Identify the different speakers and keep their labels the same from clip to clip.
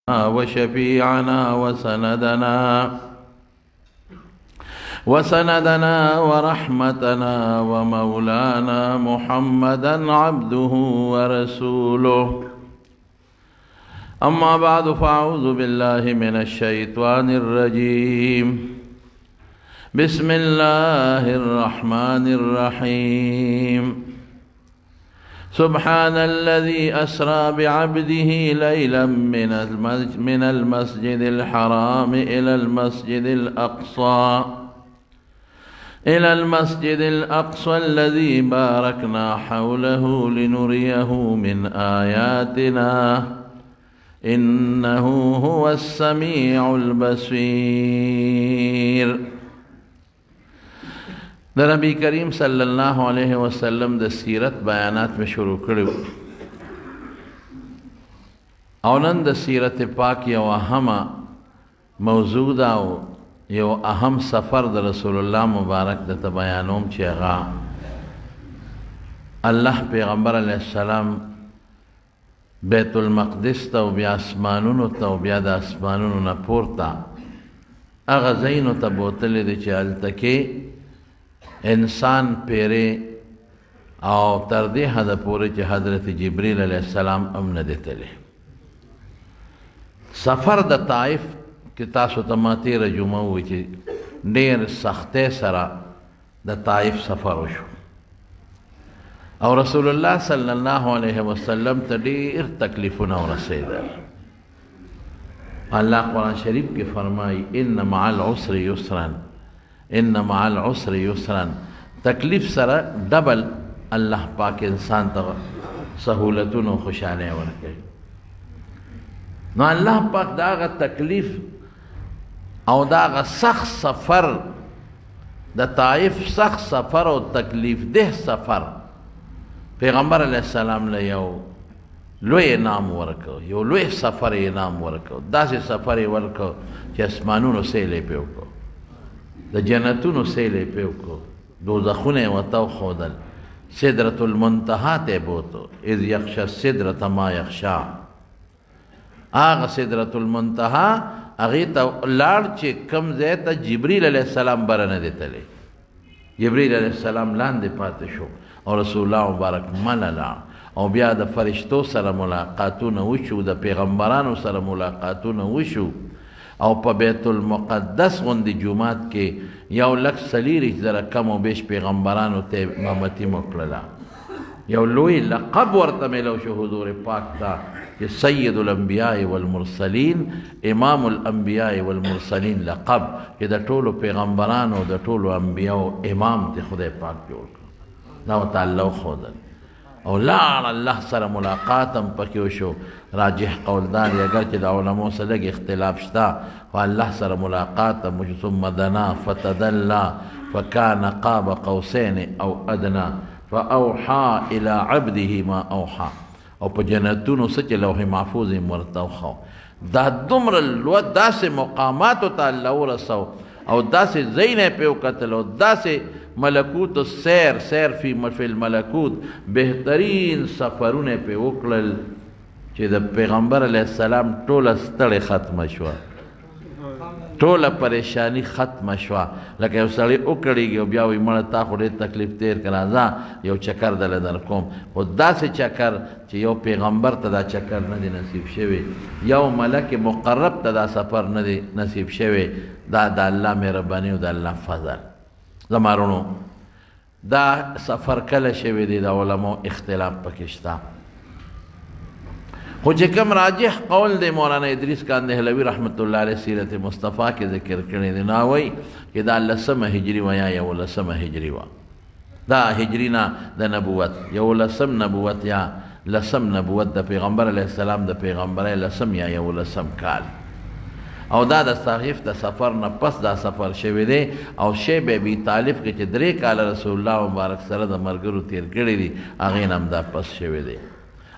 Speaker 1: وشفيعنا وسندنا ورحمتنا ومولانا محمدا عبده ورسوله. أما بعد فأعوذ بالله من الشيطان الرجيم. بسم الله الرحمن الرحيم. سبحان الذي أسرى بعبده ليلا من المسجد الحرام إلى المسجد الأقصى الذي باركنا حوله لنريه من آياتنا إنه هو السميع البصير. در نبی کریم صلی اللہ علیہ وسلم د سیرت بیانات میں شروع کرو او نن د سیرت پاک یو اهم موضوع دا او یو اهم سفر د رسول الله مبارک د بیانوم چې هغه الله پیغمبر علیہ السلام بیت المقدس ته او بیا اسمانونو ته او بیا د اسمانونو نه پورته هغه ځایونو ته بوتلی دی چې هلته کې انسان پیرے او تر دې حد پورې چې حضرت جبریل علیہ السلام هم نه دی تللی. سفر د طائف کې تاسو ته ما تېره جمعه ووایي چې ډېر سختۍ سره د طائف سفر وشو او رسول الله صلی الله علیه وسلم ته ډېر تکلیفونه ورسېدل. الله قرآن شریف کې فرمایي ان مع العسر یسرا، ان مع العسر یسرا. تکلیف سره ډبل الله پاک انسان ته سهولتونو خوشاله ورکوي. نو الله پاک دا هغه تکلیف او دا هغه سخت سفر د طائف سخت سفر او تکلیف ده سفر پیغمبر علیہ السلام له یو لوی انعام ورکو، یو لوی سفر انعام ورکو. داسې سفر یې ورکو چې اسمانونو سیلی پې وکړو، د جنتونو سیلی پې وکړو، دوزخونه یې ورته وښودل، سدرة المنتهی ته یې بوتو. اذ یغشی السدرة ما یغشی. هغه سدرة المنتهی هغې ته لاړ چې کوم ځای ته جبریل علیہ السلام بره نه دی تللی. جبریل علیہ السلام لاندې پاتې شو او رسول الله مبارک ملله او بیا د فرشتو سره ملاقاتونه وشو، د پیغمبرانو سره ملاقاتونه وشو او په بیت المقدس غوندې جومات کې 140,000 کم او بیش پیغمبرانو ته امامتي وکړله. یو لوی لقب ورته میلو شو حضور پاک ته چې سید الانبیاء والمرسلین، امام الانبیاء والمرسلین لقب، چې د ټولو پیغمبرانو د ټولو انبیاو امام ته خدای پاک جوړ کړ. دا ورته الله وښودل او لاړ الله سره ملاقات هم پکې وشو. راجح قول دا دی اگر چې د علماو سره لږ اختلاف شته خو الله سره ملاقات هم وشو. ثم دنا فتدلى فكان قاب قوسين او ادنى فاوحى الى عبده ما اوحى. او په جنتونو څه چې لوح محفوظ یې ورته وښو. دا دومره لوړ داسې مقاماتو ته الله ورسو او داسې ځایونه یې پې وکتل او داسې ملکوت سیر فی الملکوت بهترین سفرونه پې وکړل چې د پیغمبر علیہ السلام ټوله ستړې ختمه شوه، ټوله پریشانی ختمه شوه. لکه یو سړی وکړېږي او بیا وایي مړه تا خو ډېر تکلیف تېر کړه، ځه یو چکر دله در کوم. خو داسې چکر چې یو پیغمبر ته دا چکر نه دی نصیب شوی، یو ملک مقرب ته دا سفر نه دی نصیب شوی. دا د الله مهرباني او د الله فضل. زمارونو دا سفر کله شوی دی د علماو اختلاف پکې شته، خو چې کوم راجح قول دی مولانا ادریس کاندهلوی رحمت الله علیه سیرت مصطفیٰ کې ذکر کړی دی. نو وایي چې دا 10 هجري وه یا 11 هجري وه. دا هجري نه د نبوت 11 نبوت یا 10 نبوت د پیغمبر علیه السلام د پیغمبرۍ 10 یا 11 کال. او دا د طائف د سفر نه پس دا سفر شوی دی او شیب ابي طالب کې چې 3 کاله رسول الله مبارک سره د مرګرو تیر کړی دي هغې نه هم دا پس شوی دی.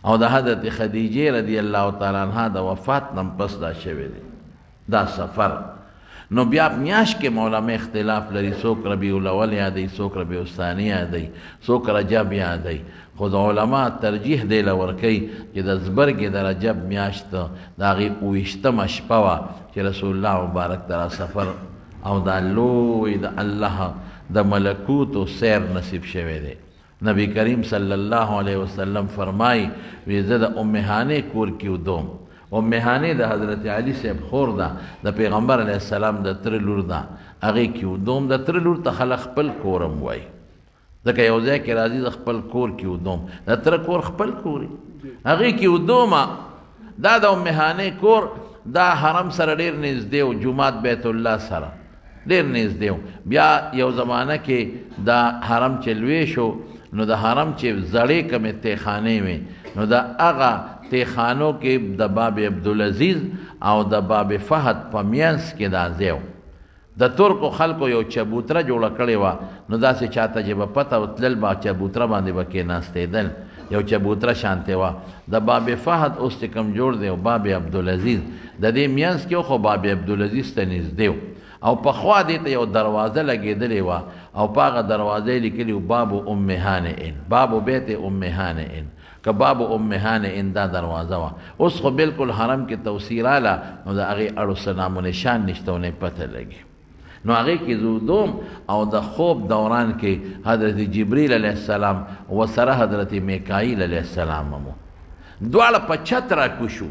Speaker 1: او د حضرت خدیجه رضی الله تعالی عنها د وفات نه پس دا شوی دی دا سفر. نو بیا میاشت کې علما اختلاف لري، څوک ربیع الاول یادوي، څوک ربیع الثانی یادوي، څوک رجب یادوي، خو د علما ترجیح دی له ورکوي چې د زبرګې د رجب میاشت د هغې 28مه شپه وه چې رسول الله مبارک ته سفر او دا لوی د الله د ملکوتو سیر نصیب شوی دی. نبی کریم صلی الله علیه وسلم فرمای وی زه د ام هانې کور کې ودوم. ام هانې د حضرت علی صاحب خور ده، د پیغمبر علیه السلام د تره لور ده، هغې کې ودوم. د تره لور ته خلک خپل کورم وایي، ځکه یو ځای کې راځي د خپل کور کې ودوم، د تره کور خپل کور هغې کې ودومه. دا د ام هانې کور دا حرم سره ډېر نږدې و، جومات بیت الله سره ډېر نږدې و. بیا یو زمانه کې دا حرم چې لوی شو نو د حرم چې زړې کمې تیخانې وې نو د هغه تیخانو کې د باب عبدالعزیز او د باب فهد په منځ کې دا ځای و. د ترکو خلکو یو چبوتره جوړه کړې وه، نو داسې چاته چې به پته وتلل به چبوتره باندې به کېناستېدل، یو چبوتره شانتې وه. د باب فهد اوس چې کوم جوړ دی او باب عبدالعزیز د دې منځ کې و، خو باب عبدالعزیز ته نږدې و. او پخوا دې ته یو دروازه لګېدلې وه او په هغه دروازه یې لیکلي و باب ام هانئ، باب بیت ام هانئ، که باب ام هانئ دا دروازه وه. اوس خو بالکل حرم کې توسیع راله نو د هغې اړو څه نام و نشان نشته او نه پته لګي. نو هغې کې زودوم او د خوب دوران کې حضرت جبریل علیه السلام و سره حضرت میکائیل علیه السلام هم دواړه په چت راکوشو.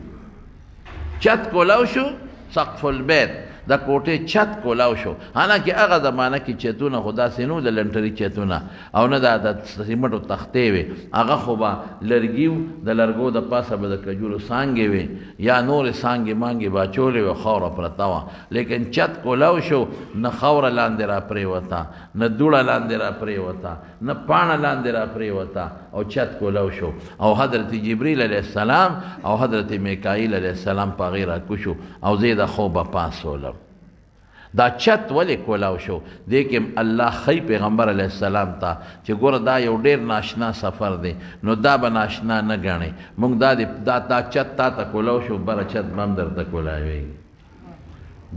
Speaker 1: چت کولاو شو، سقف البیت د کوټې چت کولاو شو. حالانکه هغه زمانه کې چتونه خو داسې نه و د لنټري چتونه او نه د سیمټو تختې وې، هغه خو به لرګي و، د لرګو د پاسه به د کجورو څانګې وې یا نورې څانګې مانګې به اچولې وې، خاوره پرته وه. لیکن چت کولاو شو، نه خاوره لاندې را پرېوته، نه دوړه لاندې را پرېوته، نه پاڼه لاندې را پرېوته، او چت کولاو شو. او حضرت جبریل علیه السلام او حضرت میکائیل علیه السلام په هغې راکوشو او زه د خوبه پاسولم. دا چت ولې کولاو شو؟ دې کې الله ښی پیغمبر علیه السلام ته چې ګوره دا یو ډېر ناشنا سفر دی، نو دا به ناشنا نه ګڼئ. موږ دا چت تا ته کولاو شو، بره چت به هم درته کولاویږي.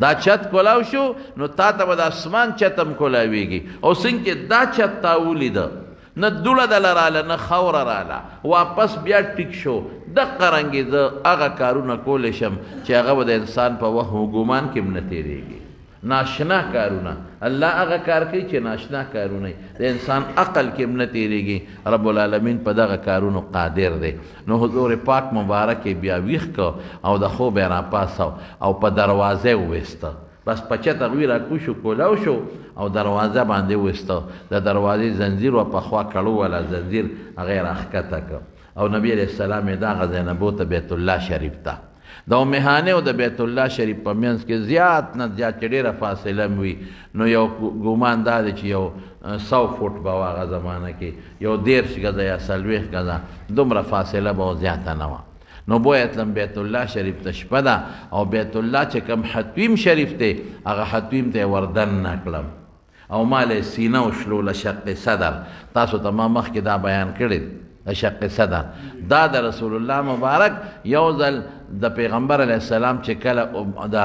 Speaker 1: دا چت کولاو شو نو تا ته به د اسمان چت هم کولاویږي. او څنګه چې دا چت تا ولیده نه دوړه دله راله نه خاوره راله، واپس بیا ټیک شو. دقه رنګې زه هغه کارونه کولی شم چې هغه به د انسان په وهم و ګمان کې هم نه تېرېږي. ناشنا کارونه الله هغه کار کوي چې ناشنا کارونه د انسان عقل کې هم نه تېرېږي. رب العالمین په دغه کارونو قادر دی. نو حضور پاک مبارک بیا ویښ که او د خوب یې راپاسو او په دروازه یې وویسته. بس په چت هغوی راکوشو، کولاو شو او دروازه باندې وویسته. د دروازې زنځیر و پخوا کړو والا زنځیر هغه یې راښکته که او نبی علیه السلام یې دغه ځای نه بوته بیت الله شریف ته. د ام هانې او د بیت الله شریف په منځ کې زیات نه زیات چې ډېره فاصله م وي، نو یو ګمان دا دی چې یو 100 فوټ به وه هغه زمانه کې، یو 30 ګزه یا 40 ګزه، دومره فاصله به زیاته نه وه. نو بویه تلم بیت الله شریف ته شپه ده او بیت الله چې کوم حتویم شریف دی هغه حتویم ته یې وردننه کړم او ما له سینه وشلوله شق صدر. تاسو ته ما مخکې دا بیان کړی د شق صدر. دا د رسول الله مبارک یو ځل د پیغمبر علیه السلام چې کله د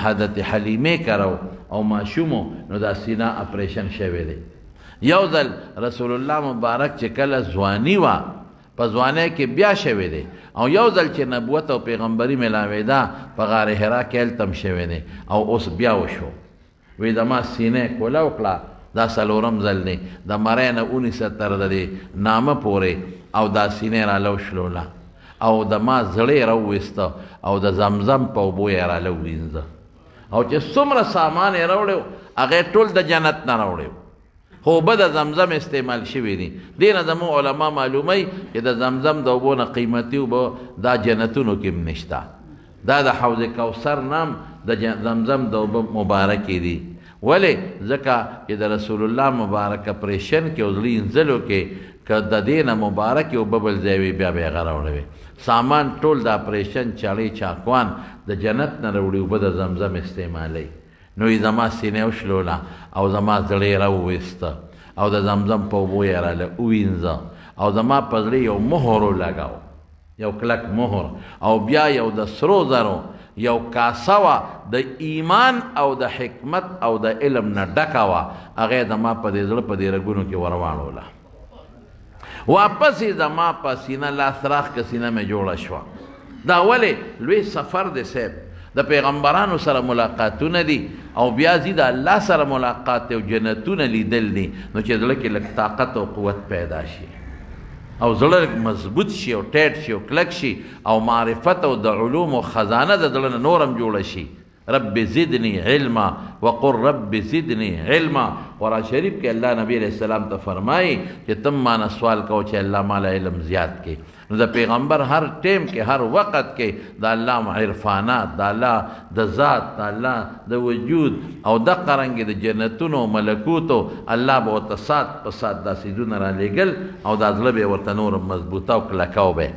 Speaker 1: حضرت حلیمې کرو او ماشومو نو دا سینه اپریشن شوی دی. یو ځل رسول الله مبارک چې کله ځواني وه په ځوانۍ کې بیا شوی دی، او یو ځل چې نبوت او پیغمبري میلاوېده په غار حرا کې هلته هم شوی دی او اوس بیا وشو. وی زما سینه کوله وکړه، دا څلورم ځل دی، د مرۍ نه ونیسه تر د دې نامه پورې او دا سینه را لوشلوله او د ما زړه یې راوویسته او د زمزم په اوبو یې راله ووینځه. او چې څومره سامان یې راوړی و هغه ټول د جنت نه راوړی و، خو اوبه د زمزم استعمال شوي دي. دې نه زموږ علما معلوموي چې د زمزم د اوبو نه قیمتي اوبه دا جنتونو کې هم نشته. دا د حوض کوثر نام د زمزم د اوبه مبارکې دي. ولې؟ ځکه چې د رسول الله مبارک اپریشن کې او زړه انځلو کې که د دې نه مبارکې اوبه بل ځای وي بیا به یې هغه راوړی. سامان ټول د اپریشن چاړې چاقوان د جنت نه راوړي، اوبه د زمزم استعمالی. نو یې زما سینې وشلوله او زما زړه یې راوویسته او د زمزم په اوبو یې راله ووینځه او زما په زړه یو مهر ولګاو، یو کلک مهر، او بیا یو د سرو زرو یو کاسه وه د ایمان او د حکمت او د علم نه ډکه وه هغه یې زما په دې زړه په دې رګونو کې ورواړوله واپس یې زما په سینه لاس راخ که سینه مې جوړه شوه دا ولې لوی سفر دی صاحب د پیغمبرانو سره ملاقاتونه دي او بیا ځي د الله سره ملاقات دی او جنتونه لیدل دي نو چې زړه کې لږ طاقت او قوت پیدا شي او زړه مضبوط شي او ټیټ شي او کلک شي او معرفت او د علوم او خزانه د زړه نه نورم جوړه شي رب زدنی علما وقل رب زدنی علما قرآن شریف کې الله نبی علیہ السلام ته فرمایي چې تم مانا سوال کو چې الله مالا علم زیات کې نو د پیغمبر هر ټیم کې هر وخت کې د الله عرفانات د الله د ذات د الله د وجود او د قرنګ د جنتونو ملکوتو الله به ورته سات په سات دا سیدونه را لېږل او دا زړه به ورته نور مضبوطه او کلکه به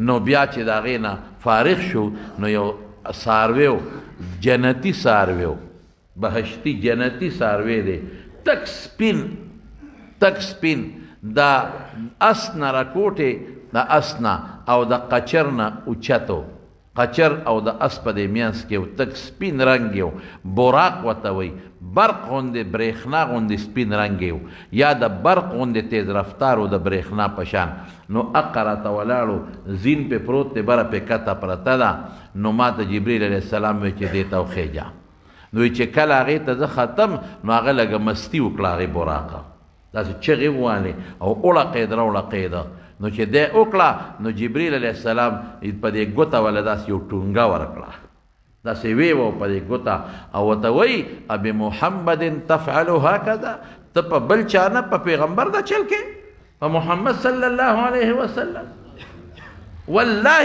Speaker 1: نو بیا چې د هغې نه فارغ شو نو یو څاروی جنتی څاروی بهشتي جنتی څاروی دی تک سپین دا اس نه راکوټې د اس نه او د قچر نه اوچتو قچر او د اس په دې میانس کې یو تک سپین رنګ یو براق ورته وایي برق غوندې برېښنا غوندې سپین رنګ یو یا د برق غوندې تیز رفتار و د برېښنا په شان نو اقه راته ولاړو زین پې پروت دی بره پې کته پرته ده نو ما ته جبریل علیه السلام وی چې دې ته وخېږه نو چې کله هغې ته زه ختم نو هغه لږه مستي وکړه هغې براقه داسې چغې ووالې او اړقېده راوړقېده نو چې دی وکړه نو جبریل علیه السلام په دې ګوته وله داسې یو ټونګه ورکړه داسې ویې وه په دې ګوته او ورته وایي ابي محمد تفعل هکذا ته په بل چا نه په پیغمبر دا چل کې په محمد صلی الله علیه وسلم والله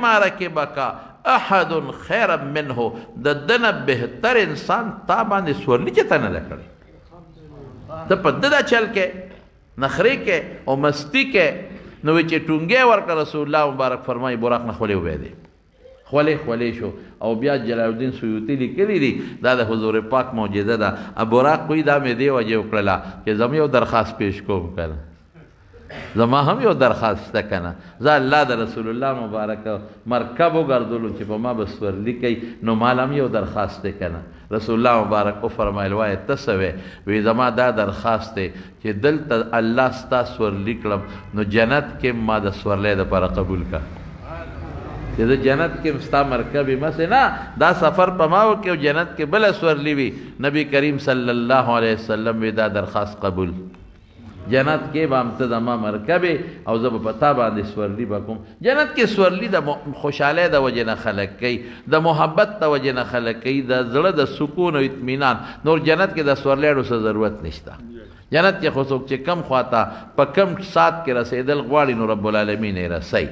Speaker 1: ما رکبک احد خیر منه د دنه بهتر انسان تا باندې سورلي چې ته نه ده کړې ته په ده دا چل کې نخرې کې او مستی کې نو چې ټونګې ورکړه رسول الله مبارک فرمایي براق نه خولې وبهدې خولې شو او بیا جلال الدین سیوطي لیکلي دي دا د حضور پاک معجزه ده براق کوي دا مې دې وجې وکړله چې زم یو درخواست پیش کوم کنه زما هم یو درخواست شته کنه زه الله د رسول الله مبارک مرکب وګرځولو چې په ما به سورلي کوي نو مال هم یو درخواست دی کنه رسول الله مبارک وفرمایل وایه ته څه وې وی زما دا درخواست دی چې دلته الله ستا سورلي کړم نو جنت کې ما د سورلی دپاره قبول کړه چې زه جنت کې ستا مرکب یم هسې نه دا سفر په ما وکړي او جنت کې بله سورلي وي نبی کریم صلی الله علیه وسلم وی دا درخواست قبول جنت کې به هم ته زما مرکبې او زه به په تا باندې سورلي به کوم جنت کې سورلي د خوشحالۍ د وجې نه خلق کوي د محبت د وجې نه خلق کوي د زړه د سکون او اطمینان نور جنت کې د سورلیاړو څه ضرورت نشته جنت کې خو څوک چې کم خواته په کم سات کې رسېدل غواړي نو رب العالمین یې رسوي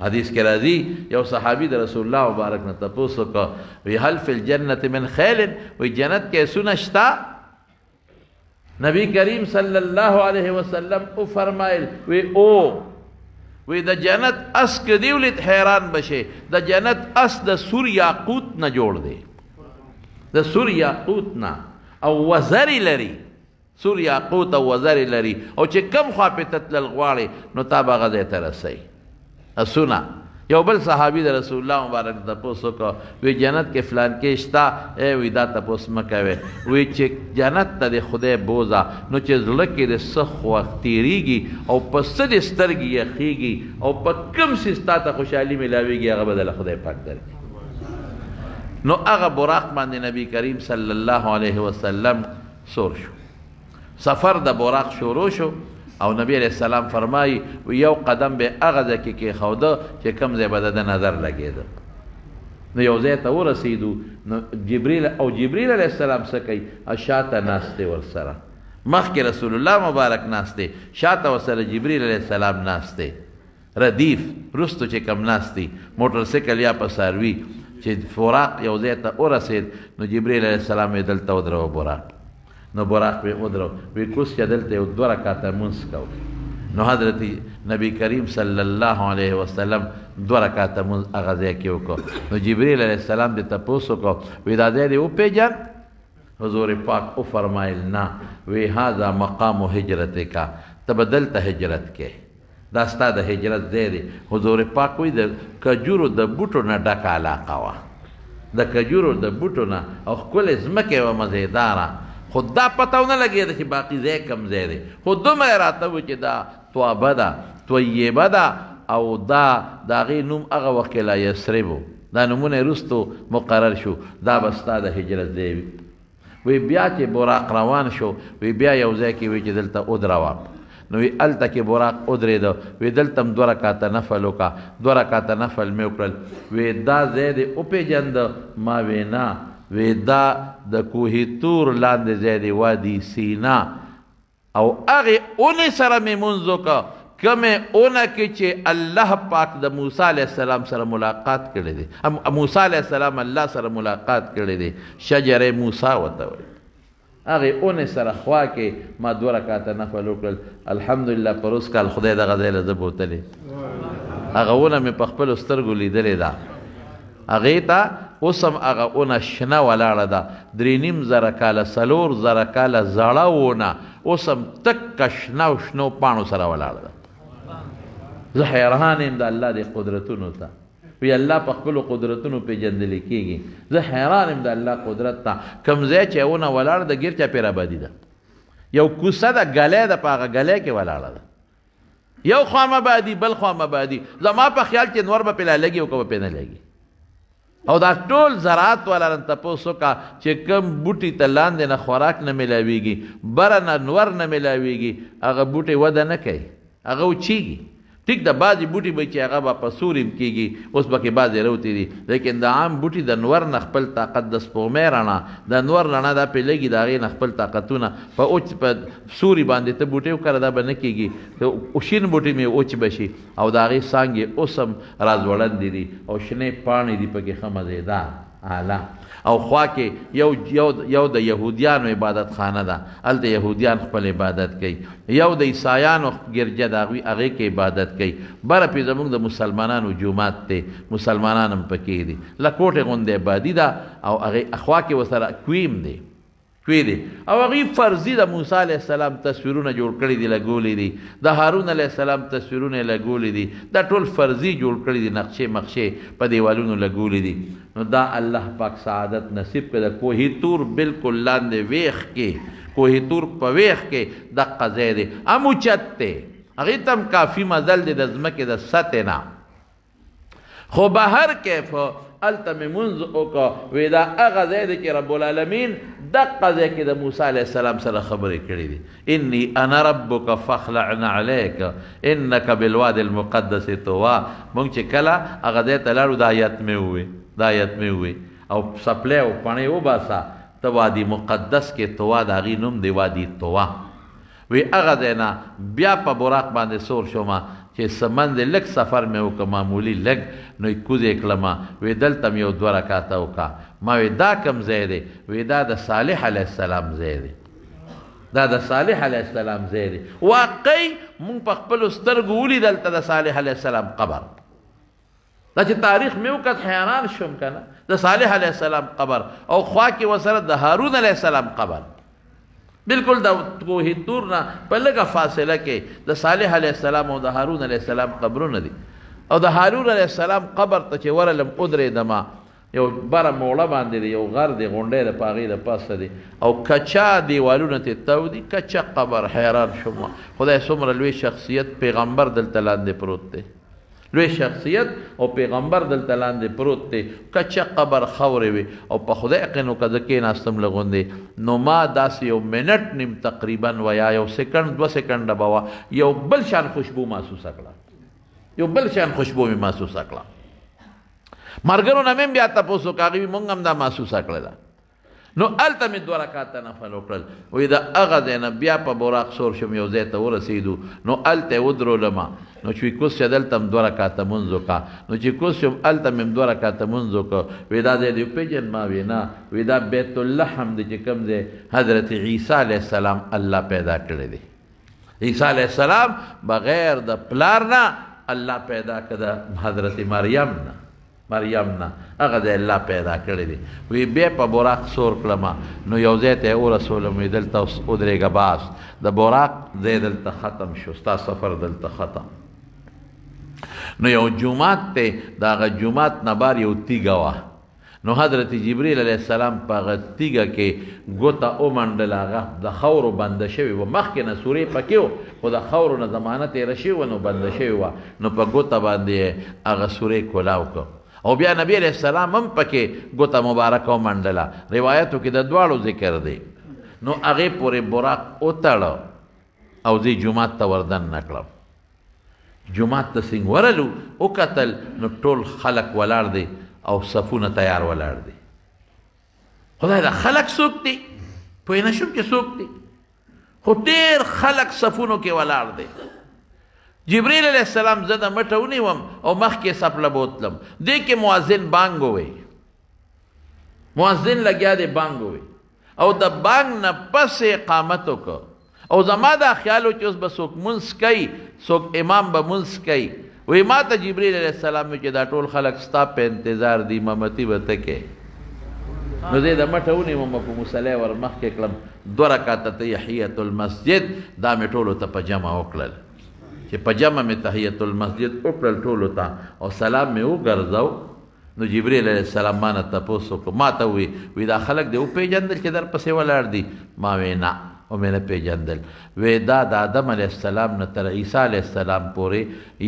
Speaker 1: حدیث کې راځي یو صحابي د رسول الله مبارک نه تپوس وکړه وی هل فی الجنة من خیل وی جنت کې سونه شته نبی کریم صلی الله علیه وسلم او فرمایل وی د جنت اس که دیولید حیران بشه د جنت اس د سور یاقوت نه جوړ دی د سور یاقوت نه او وزری لري سور یاقوت او وزری لري او چې کم خوا پې تتلل غواړې نو تا به هغه ځای ته رسوي اسونه یو بل صحابي د رسول الله مبارک تپوس وکړه وی جنت کې فلان کې شته وی دا تپوس مه کوې وی چې جنت ته د خدای بوځه نو چې زړه کې د څه وخت تېرېږي او په څه د سترګې یخېږي او په کوم څه ستا ته خوشحالي میلاویږي هغه به دله خدای پاک درکړي نو هغه براق باندې نبی کریم صلی الله علیه وسلم سور شو سفر د براق شروع شو او نبی علیہ السلام فرمایی یو قدم به هغه ځای کې کېښوده چې کوم ځای به د ده نظر لګېده نو یو ځای ته ورسېدو نو جبریل علیه السلام څه کوي شاته ناست دی ورسره مخکې رسول الله مبارک ناست دی شاته ورسره جبریل علیه السلام ناست دی ردیف رستو چې کم ناست دی موټرسایکل یا په څاروي چې فراق یو ځای ته ورسېد نو جبریل علیه السلام یې دلته ودروه براق نو براق پې ودرو وی کوس چې دلته یو 2 رکعته مونځ کو نو حضرت نبی کریم صلی الله علیه وسلم 2 رکعته مونځ هغه ځای کې وکړو نو جبریل علیه السلام دې تپوس وکړو وی دا ځای دې وپېژن حضور پاک وفرمایل نه وی هذا مقام هجرتک ته به دلته هجرت کې دا ستا د هجرت ځای دی. حضور پاک وایي د کجورو د بوټو نه ډکه علاقه وه، د کجورو د بوټو نه، او ښکلې ځمکې وه مزېداره، خو دا پته ونه لګېده چې باقي ځای کم ځای دی. خو دومره یې راته ووایي چې دا توابه ده، طیبه ده، او دا د هغې نوم هغه وخت کې لا یثرب و، دا نومونه یې وروستو مقرر شو، دا به ستا د هجرت ځای وي. وی بیا چې براق روان شو، وی بیا یو ځای کې وی چې دلته ودروه، نو وی هلته کې براق ودرېده، وی دلته هم 2 رکعته نفل وکړه، 2 رکعته نفل مې وکړل. وی دا ځای دې وپېژنده؟ ما وی نه، وی دا د کوه طور لاندې ځای دی، وادي سینا، او هغې اونې سره مې مونځ وکړه، کومې اونه کې چې الله پاک د موسی علیه السلام سره ملاقات کړی دی، موسی علیه السلام الله سره ملاقات کړی دی، شجره موسی ورته وایي. هغې اونې سره خوا کې ما 2 رکعته نفل وکړل. الحمدلله پر اوس کال خدای دغه ځای له زه بوتلی، هغه اونه مې په خپلو سترګو لیدلې ده. هغې ته اوس هم هغه اونه شنه ولاړه ده، 3.5 زره کاله 4 زره کاله زړه ونه اوس هم تکه شنه او شنو پاڼو سره ولاړه ده. زه حیران یم د الله د قدرتونو ته. وی الله په خپلو قدرتونو پېژندلی کېږي. زه حیران یم د الله قدرت ته. کوم ځای چې ونه ولاړه ده ګیر چاپېر آبادي ده، یو کوڅه ده ګلی ده، په هغه ګلی کې ولاړه ده، یو خوا آبادي بل خوا آبادي. زما په خیال چې نور به پې لا لګي او که به پې نه لګي. او دا ټول زراعت والا نه تپوس وکړه چې کوم بوټي ته لاندې نه خوراک نه میلاویږي، بره نه نور نه میلاویږي، هغه بوټی وده نه کوي، هغه وچیږي. ټیک د بعضې بوټي به چې هغه به په سوري کېږي، اوس به کې بعضې روتې دي، لیکن د عام بوټي د نور نه خپل طاقت، د سپوږمۍ رڼا، د نور رڼا دا پې لګي، د هغې نه خپل طاقتونه په سوري باندې ته بوټي وکړه، دا به نه کېږي. شین بوټي مې وچ به شي، او د هغې څانګې اوس هم راځوړندې دي، او شنې پاڼې دي پکې ښه مزېدار اعلی. او خوا کې یو د یهودیانو عبادت خانه ده، هلته یهودیان خپل عبادت کوي، یو د عیسایانو ګرجه ده، هغې کې عبادت کوي، بره پې زموږ د مسلمانانو جومات دی، مسلمانان هم پکې دي، لکوټې غوندې آبادي ده، او هغې خوا کې ورسره کویم دی، کوی دی، او هغې فرضي د موسی علیه السلام تصویرونه جوړ کړي دي، لګولي دي، د هارون علیه السلام تصویرونه یې لګولي دي، دا ټول فرضي جوړ کړي دي، نقشې مقشې په دیوالونو لګولي دي. نو دا الله پاک سعادت نصیب کړه. د کوه طور بالکل لاندې ویخ کې، کوه طور په ویخ کې دقه ځای دی، هم اوچت دی، هغې ته هم کافي مزل دی د ځمکې د سطحې نه. خو به هر کیف هلته مې مونځ وکړه، وی دا هغه ځای دی چې رب العالمین دقه ځای کې د موسی علیه السلام سره خبرې کړې دي. انی انا ربک فاخلع نعلیک انک بالواد المقدس طوا. مونږ چې کله هغه ځای ته لاړو، دا آیت مې ووی، دا آیت مې ووی، او څپلی او پڼې وباسه، ته وادي مقدس کې طوا، د هغې نوم دی وادي طوا. وی هغه ځای نه بیا په براق باندې سور شومه چې سمند لږ سفر مې وکړه، معمولي لږ، نو یې کوزې کړمه. وی دلته مې یو 2 رکعته وکړه. ما وی دا کوم ځای دی؟ وی دا د صالح علیه السلام ځای دی، دا د صالح علیه السلام ځای دی. واقعي مونږ په خپلو سترګو ولید دلته د صالح علیه السلام قبر. دا چې تاریخ مې وکړ حیران شوم که نه، د صالح علیه السلام قبر، او خوا کې ورسره د هارون علیه السلام قبر. بالکل د کوه طور نه په لږه فاصله کې د صالح علیه السلام او د هارون علیه السلام قبرونه دي. او د هارون علیه السلام قبر ته چې ورلم ودرېدمه، یو بره موړه باندې دی، یو غر دی، غونډۍ د په هغې د پاسه دی، او کچا دیوالونه ترې تو دي، کچا قبر. حیران شوم، خدای څومره لوی شخصیت، پیغمبر دلته لاندې پروت دی، لوی شخصیت او پیغمبر دلته لاندې پروت دی، کچا قبر خاورې وي. او په خدای یقین وکړه، زه کېناستم لغوندې، نو ما داسې 1 منټ نیم تقریبا ویا 1 سکنډ 2 سکنډه به وه، یو بل شان خوشبو محسوسه کړه، یو بل شان خوشبو مې محسوسه کړه. ملګرو نه مې بیا تپوس وکړه، هغوی مونږ هم دا محسوسه کړې ده. نو هلته مې 2 رکعته نفل وکړل. وایي د هغه ځای نه بیا په براق سور شوم، یو ځای ته ورسېدو، نو هلته یې ودرولمه. نو چې کوز شه دلته هم 2 رکعته مونځ وکړه. نو چې کوز شوم هلته مې 2 رکعته مونځ وکړه. وایي دا ځای دې وپېژن؟ ما وایي نه. وایي دا بیت اللحم دی چې کوم ځای حضرت عیسی علیه السلام الله پیدا کړی دی. عیسی علیه السلام بغیر د پلار نه الله پیدا کړه، د حضرت مریم نه هغه ځای الله پیدا کړی دی. وی بیا په براق سور کړمه، نو یو ځای ته یې ورسولم، وی دلته اوس ودرېږه، باس د براق ځای دلته ختم شو، ستا سفر دلته ختم. نو یو جومات ته د هغه جومات نه بار یو تیږه وه نو حضرت جبریل علیه السلام په هغه تیږه کې ګوته ومنډله هغه د خاورو بنده شوې وه مخکې نه سورې پکې و خو د خاورو نه زمانه تېره شوې وه نو بنده شوې وه نو په ګوته باندې یې هغه سورې کولاو کړ او بیا نبی علیه السلام هم پکې ګوته مبارکه ومنډله روایتو کې د دواړو ذکر دی نو هغې پورې براق وتړه او زه جومات ته وردن نه کړم جومات ته څنګه ورلو وکتل نو ټول خلک ولاړ دی او صفونه تیار ولاړ دي خدای دا خلق څوک دي پوه نه شوم چې څوک دي خو ډېر خلق صفونو کې ولاړ دي جبریل علیه السلام زه د مټه ونیوم او مخکې صف له بوتلم دې کې مؤذن بانګ ووی مؤذن لګیا دی بانګ ووی او د بانګ نه پس اقامت وکړه او زما دا خیال و چې اوس به څوک مونځ کوي څوک امام به مونځ کوي وی ما ته جبریل علیه السلام چې دا ټول خلک ستا په انتظار دي امامتي به ته کې نو زه د مټه ونیوم په مصلی ور مخکې کړم 2 رکعته تحیت المسجد دا مې ټولو ته په جمع وکړل چې په جمع مې تحیت المسجد وکړل ټولو ته او سلام مې وګرځاو نو جبریل علیه السلام ما نه تپوس وکړو ما ته وی دا خلک دې وپېژندل چې در پسې ولاړ دي ما وی نه او مې نه پېژندل وی دا د آدم علیه السلام نه تر عیسی علیه السلام پورې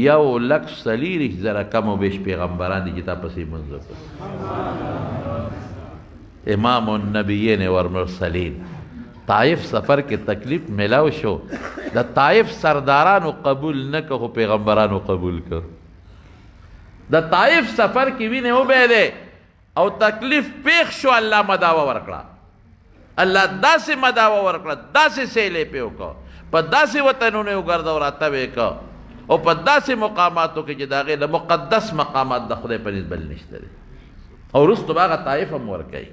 Speaker 1: 1,40,000 کم و بیش پیغمبران دي چې تا پسې منځ وکړو امام النبیین والمرسلین طائف سفر کې تکلیف ملاو شو د طائف سردارانو قبول نه که خو پیغمبرانو قبول که د طائف سفر کې وینې وبهلې او تکلیف پیښ شو الله مداوه ورکړه الله داسې مداوه ورکړه داسې سیلې پې وکړه په داسې وطنونو یې وګرځه او راته ویې کړه او په داسې مقاماتو کې چې د هغې د مقدس مقامات د خدای په نسبت بل نشته دی او وروستو به هغه طایف هم ورکوي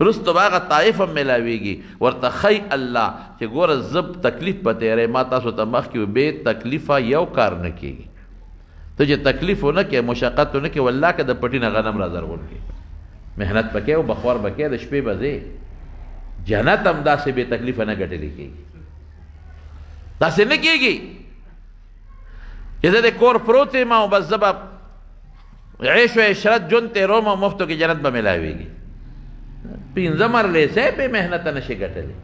Speaker 1: وروستو به هغه طایف هم میلاویږي ورته ښی الله چې ګوره زه تکلیف په تېری ما تاسو ته مخکې بې تکلیفه یو کار نه کېږي ته چې تکلیف ونه کړې مشقت ونه کړې والله که د پټي نه غنم را زرغون کړې محنت به کوې او بخور به کوې د شپې به ځې جنت هم داسې بې تکلیفه نه ګټلی کېږي داسې نه کېږي چې زه د کور پروت یم او بس زه به عیش و عشرت ژوند تېروم او مفتو کې جنت به میلاویږي 15 مرلې پې محنت نه شي ګټلی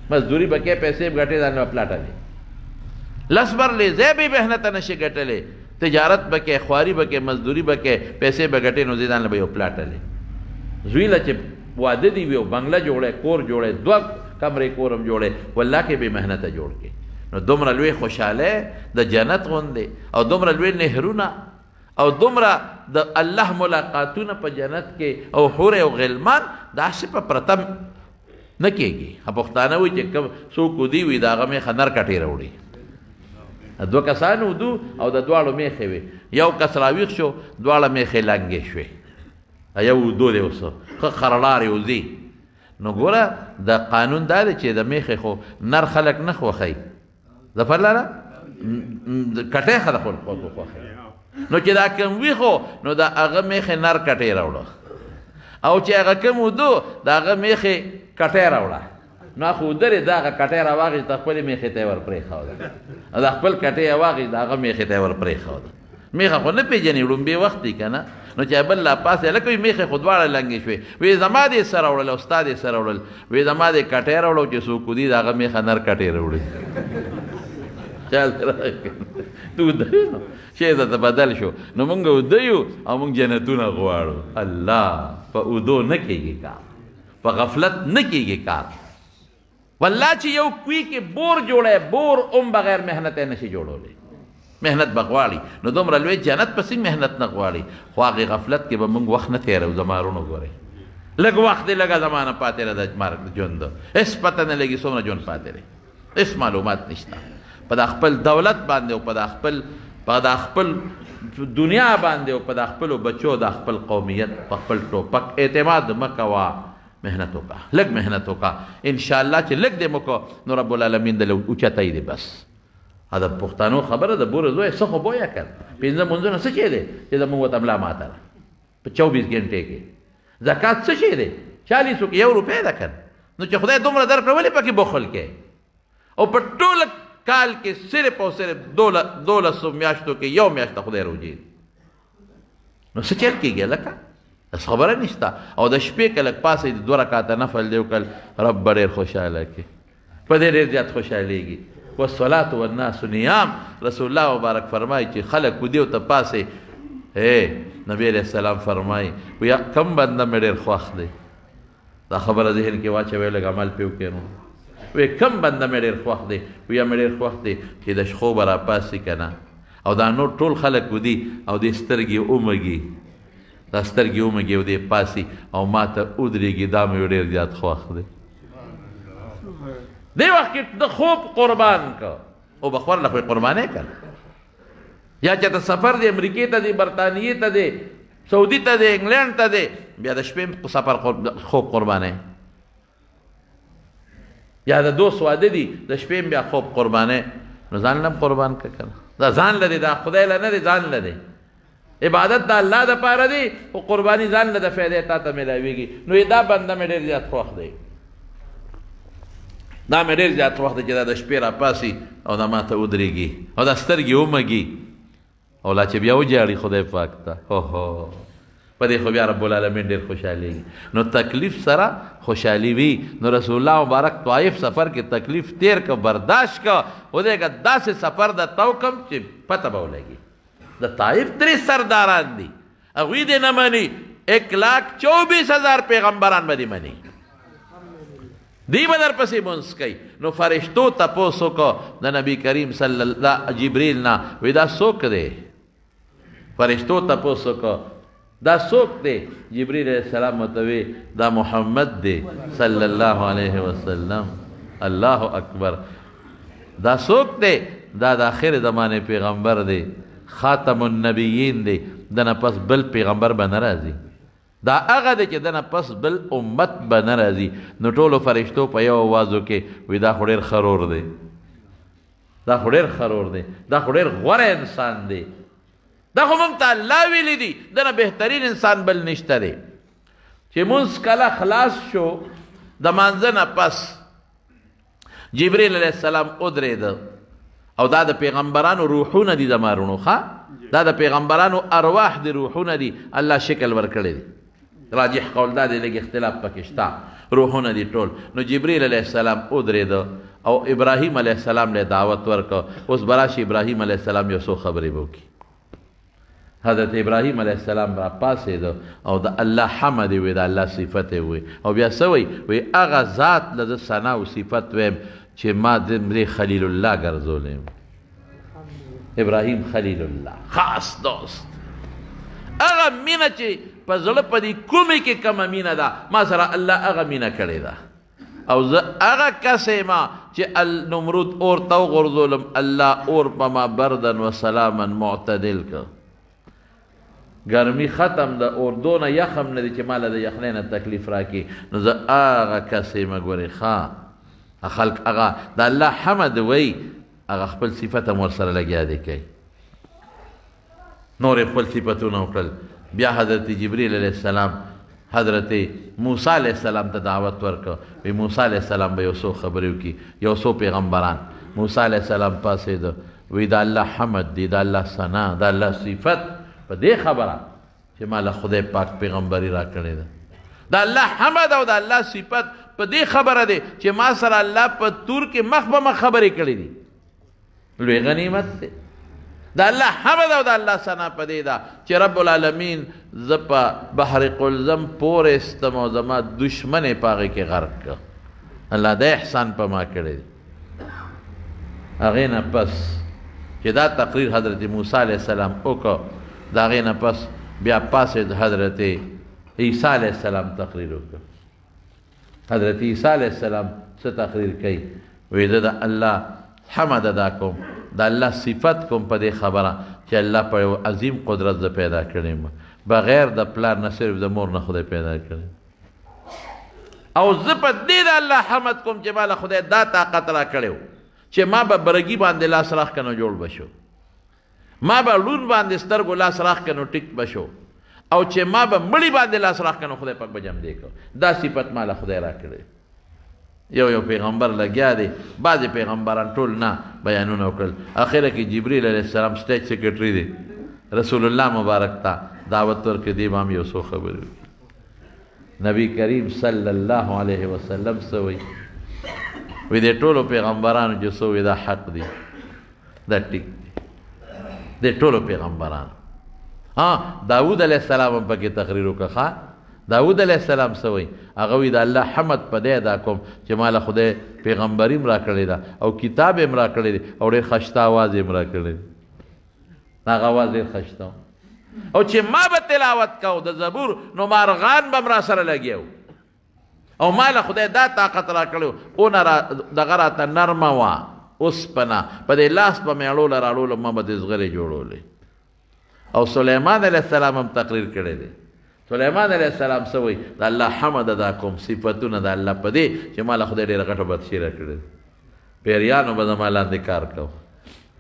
Speaker 1: مزدوري به کې پیسې به ګټې ځان به پلاټلی 10 مرلې به محنت نه شي ګټلی تجارت به کې خواري به کې مزدوري به کې پیسې به ګټې نو ځان به یو پلاټلی زوی له چې واده دی وي او بنګله جوړی کور جوړی 2 کمرې کور هم جوړی والله کې بې محنته جوړ کړي نو دومره لوی خوشحالی د جنت غوندې او دومره لوی نهرونه او دومره د الله ملاقاتونه په جنت کې او حور او غلمان داسې په پرته نه کېږي پښتانه وایي چې کوم څوک ودي وي د هغه میخه نر کټې راوړي 2 کسان ودو او د دواړو میخې وي یو کس راویښ شو دواړه میخې لنګې شوې یو ودو دی اوس ښه خرړارې وځي نو ګوره د قانون دا دی چې د میخې خو نر خلک نه خوښوي ظفر لاله کټې خلک خوښوي نو چې دا کم وي خو نو د هغه میخې نر کټې راوړه او چې هغه کم ودو د هغه میخې کټې راوړه نو خو درې د هغه کټې راواغېږي د خپلې میخې ته یې ور پرېښوده د خپل کټې یې واغېږي د هغه میخې ته یې ور پرېښوده میخه خو نه پېژني ړومبې وخت دی که نه نو چې بل لا پاسې هلکه وي میخې خو دواړه لنګې شوې وی زما دې سره وړل او ستا دې سره وړل وی زما دې کټې راوړو چې څوک ودي د هغه میخه نر کټې راوړي خیال دې راغی ته ودی نو شی درته بدل شو نو مونږ ودیو او مونږ جنتونه غواړو الله په اودو نه کېږي کار په غفلت نه کېږي کار والله چې یو کوي کې بور جوړی بور هم بغیر محنت یې نشي جوړولی محنت به غواړي نو دومره لوی جنت پسې محنت نه غواړي خو هغې غفلت کې به موږ وخت نه تېروو زما وروڼو ګورئ لږ وخت دی لږه زمانه پاتې ده د مرګ ژوند هېڅ پته نه لګي څومره ژوند پاتې دی هېڅ معلومات نشته په دا خپل دولت باندې او په دا خپل دنیا باندې او په دا خپلو بچو دا خپل قومیت په خپل ټوپک اعتماد مه کوه محنت وکړه لږ محنت وکړه انشاءالله چې لږ دې مو کو نو رب العالمین د اوچتۍ دی بس دا پښتانو خبره د بوره زوی څه خو بویه کړ 15 منځونه څه شی دی چې زموږ ورته ملا ماته ده په 24 ګنټې کې زکات څه شی دی 40 کې 1 روپۍ ده که نو چې خدای دومره درکړه ولې پکې بخل کې او په ټوله کال کې صرف او صرف 12 میاشتو کې یو میاشت خدای روجي نو څه چل کېږي لکه بس خبره نشته. او د شپې که لږ پاسې د 2 رکعاته نفل دی وکړل رب به ډېر خوشحاله کړي، په دې ډېر زیات خوشحالېږي. والصلاة والناس نیام، رسول الله مبارک فرمایي چې خلک ودې ته پاسې نبی علیہ السلام فرمایي ویا کم بنده مې ډېر خوښ دی. دا خبره ذهن کې واچوئ لږ عمل پې وکړئ نو وی کم بنده مې ډېر خوښ دی. ویا مې ډېر خوښ دی چې د خوبه راپاسي که نه او دا نور ټول خلک ودي او دې سترګې ومږي، دا سترګې ومږي او دې پاسي او ما ته ودرېږي، دا مې ډېر زیات خوښ دی. دې وخت کې د خوب قربان که او بخور له خو یې قربانۍ کړه. یا چېرته سفر دی امریکې ته دی، برطانیې ته دی، سعودي ته دی، انګلینډ ته دی، بیا د شپې سفر خوب قربانۍ. یا د دوست واده دی د شپې بیا خوب قربانۍ، نو ځان لم قربان که کنه. دا ځان له دی، دا خدای له نه دی، ځان له دی. عبادت د الله دپاره دی خو قرباني ځان له د فایدې تا ته میلاویږي. نو دا بنده مې ډېر زیات خوښ دی، دا مې ډېر زیات خوښ دی چې دا د شپې راپاسي او دا ما ته ودرېږي او دا سترګې ومږي او لا چې بیا وجاړي خدای پاک ته. هو په دې خو بیا رب العالمین ډېر خوشحالېږي. نو تکلیف سره خوشحالي وي. نو رسول الله مبارک طائف سفر کې تکلیف تیر که، برداشت که، ودېږه داسې سفر د تو کم چې پته به ولګي. د طائف 3 سرداران دي، هغوی دې نه مني. 1,24,000 پیغمبران به دې مني، دی به در پسې مونځ کوي. نو فرشتو تپوس وکړه د نبي کریم صلی الله جبریل نه، وی دا څوک دی؟ فرشتو تپوس وکړه دا څوک دی؟ جبریل علیہ السلام ورته وی دا محمد دی صلی الله علیه وسلم. الله اکبر. دا څوک دی؟ دا د آخر زمانې پیغمبر دی، خاتم النبیین دی، دنه پس بل پیغمبر به نه راځي. دا هغه دی چې دنه پس بل امت به نه راځي. نو ټولو فرشتو په یو آواز وکړې وی دا خو ډېر خرور دی، دا خو ډېر خرور دی، دا خو ډېر غوره انسان دی، دا خو موږ ته الله ویلی دي دنه بهترین انسان بل نشته دی. چې مونځ کله خلاص شو د مانځه نه پس جبریل علیه السلام ودرېده او دا د پیغمبرانو روحونه دي د مارونو ښه، دا د پیغمبرانو ارواح دي، روحونه دي، الله شکل ورکړی دی. راجح قول دا دی، لږ اختلاف پکې شته، روحونه دي ټول. نو جبریل علیه السلام ودرېده او ابراهیم علیه السلام له دعوت ورکړه. اوس به راشي ابراهیم علیه السلام یو څو خبرې به وکړي. حضرت ابراهیم علیه السلام را پاسېده او د الله حمد وی، د الله صفت وی، او بیا څه وی؟ وی هغه ذات له زه ثنا او صفت ویم چې ما د خلیل الله ګرځولی یم. ابراهیم خلیل الله خاص دوست، هغه مینه چې په زړه په دې کومې کې کمه مینه ده، ما سره الله هغه مینه کړې ده. او زه هغه کس یم چې نمرود اور ته وغورځولم، الله اور په ما بردن و سلاما معتدل که. ګرمي ختم ده، اور دونه یخم نه دی چې ما له د یخنۍ نه تکلیف راکړي. نو زه هغه کس یم. ګورې ښه خلق هغه د الله حمد وی، هغه خپل صفت هم ورسره لګیا دی کوي. نور خپل صفتونه وکړل. بیا حضرت جبریل علیه السلام حضرت موسی علیه السلام ته دعوت ورکړه. وی موسی علیه السلام به یو څو خبرې وکړي، یو څو پیغمبران. موسی علیه السلام پاسېده وی د الله حمد دی، د الله ثنا، د الله صفت په دې خبره چې ما له خدای پاک پیغمبري را کړې ده. د الله حمد او د الله صفت په دې خبره دی چې ما سره الله په تور کې مخ به مخ خبرې کړې دي. لوی غنیمت دی. د الله حمد او د الله ثنا په دې ده چې رب العالمین زه په بحر قلزم پورې استم او زما دشمن یې په هغې کې غرق کړه. الله دا احسان په ما کړی دی. هغې نه پس چې دا تقریر حضرت موسی علیه السلام وکړه، د هغې نه پس بیا پاسېد حضرت عیسی علیه السلام تقریر وکړه. حضرت عیسی علیه السلام څه تقریر کوي؟ وی زه د الله حمد ادا کوم، د الله صفت کوم په دې خبره چې الله په یو عظیم قدرت زه پیدا کړی یم، بغیر د پلار نه صرف د مور نه خدای پیدا کړی. او زه په دې د الله حمد کوم چې ما له خدای دا طاقت را کړی چې ما به برګي باندې لاس راخ که نو جوړ بشو، ما به لون باندې سترګو لاس راخ که نو ټیک بشو، او چې ما به مړي باندې لاس راخ که نو خدای پاک به جمع دی کو. دا صفت ما له خدای را کړی. یو پیغمبر لګیا دی، بعضې پیغمبران ټول نه بیانونه وکړل. اخره کې جبریل علیه السلام سټیج سیکرټري دی رسول الله مبارک ته دعوت ورکړي دې به هم یو څو خبرې وکړي. نبی کریم صلی الله علیه وسلم څه وایي؟ وی د ټولو پیغمبرانو چې څه وایي دا حق دی، دا ټیک دی، د ټولو پیغمبرانو. داود علیه السلام هم پکې تقریر وکړه. داود علیه السلام څه وایي؟ هغه وایي د الله حمد په دې ادا کوم چې ماله خدای پیغمبري م راکړې ده او کتاب یې م راکړی دی او ډېر ښایسته اواز یې م راکړی دی. هغه اواز ډېر ښایسته و او چې ما به تلاوت کو د زبور نو مارغان به م را سره لګیا و او ماله خدای دا طاقت راکړی و اونه دغه راته نرمه وه اوسپنه په دې لاس به مې اړوله راړوله ما به دې زغرې جوړولې. او سلیمان علیه السلام هم تقریر کړی دی. سلیمان علیه السلام څه وایي؟ د الله حمد ادا کوم صفتونه د الله په دې چې ما له خدای ډېره غټه بادشي راکړې ده. پیریانو به زما لاندې کار کو،